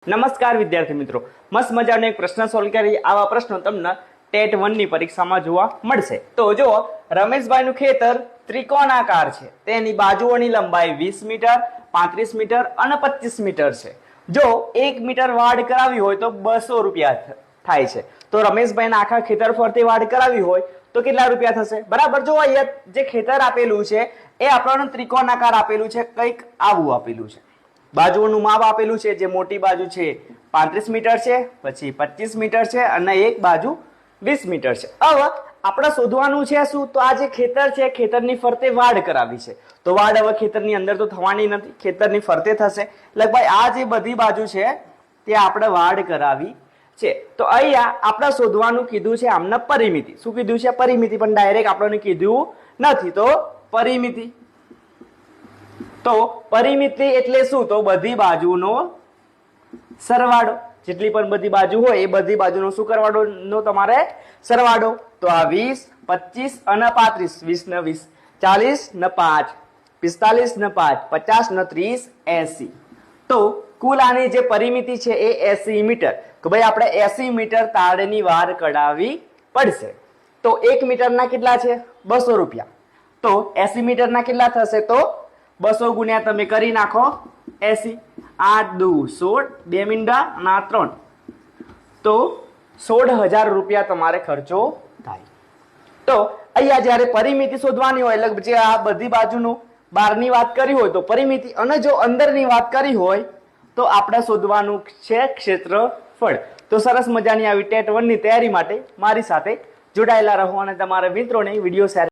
નમસ્કાર વિદ્યાર્થી મિત્રો, મસ્ત મજાનો એક પ્રશ્ન સોલ્વ કરી. આવા પ્રશ્નો તમને ટેટ 1 ની પરીક્ષામાં જોવા મળશે. તો જો રમેશભાઈનું ખેતર ત્રિકોણાકાર છે, તેની બાજુઓની લંબાઈ 20 મીટર, 35 મીટર અને 25 મીટર છે. જો 1 મીટર વાડ કરાવી હોય તો 200 રૂપિયા થાય છે. તો રમેશભાઈના આખા ખેતર ફરતે વાડ કરાવી હોય તો કેટલા રૂપિયા થશે? બરાબર. જો અહીંયા જે ખેતર આપેલું છે એ આપણને ત્રિકોણાકાર આપેલું છે, કંઈક આવું આપેલું છે. બાજુઓનું માપ આપેલું છે, જે મોટી બાજુ છે 35 મીટર છે, પછી 25 મીટર છે અને એક બાજુ 20 મીટર છે. હવે આપણે શોધવાનું છે શું? તો આ જે ખેતર છે, ખેતરની ફરતે વાડ કરાવી છે. તો વાડ હવે ખેતરની અંદર તો થવાની નથી, ખેતરની ફરતે થશે. એટલે ભાઈ આ જે બધી બાજુ છે તે આપણે વાડ કરાવી છે. તો અહીંયા આપણે શોધવાનું કીધું છે આમને પરિમિતિ. શું કીધું છે? પરિમિતિ. પણ ડાયરેક્ટ આપણને કીધું નથી. તો પરિમિતિ, તો પરિમિતિ એટલે શું? તો બધી બાજુનો સરવાળો. જેટલી પણ બધી બાજુ હોય એ બધી બાજુનો શું કરવાનો? તમારે સરવાળો. તો આ 20, 25 અને 35, 20 ને 20, 40 ને 5, 45 ને 5, 50 ને 30, 80. તો કુલ આની જે પરિમિતિ છે એ 80 મીટર. તો ભાઈ આપણે 80 મીટર તારની વાર કઢાવવી પડશે. તો 1 મીટરના કેટલા છે? 200 રૂપિયા. તો 80 મીટરના કેટલા થશે? તો 200 ગુણ્યા તમે કરી નાખો 80. 8 દુ 16, 2 મીંડા અને આ 3. તો 16,000 રૂપિયા તમારે ખર્ચો થાય. તો અહીંયા જ્યારે પરિમિતિ શોધવાની હોય, એટલે જે આ બધી બાજુનું બહારની વાત કરી હોય તો પરિમિતિ, અને જો અંદરની વાત કરી હોય તો આપણે શોધવાનું છે ક્ષેત્રફળ. તો સરસ મજાની આવી ટેટ 1 ની તૈયારી માટે મારી સાથે જોડાયેલા રહો અને તમારા મિત્રોને વિડીયો શેર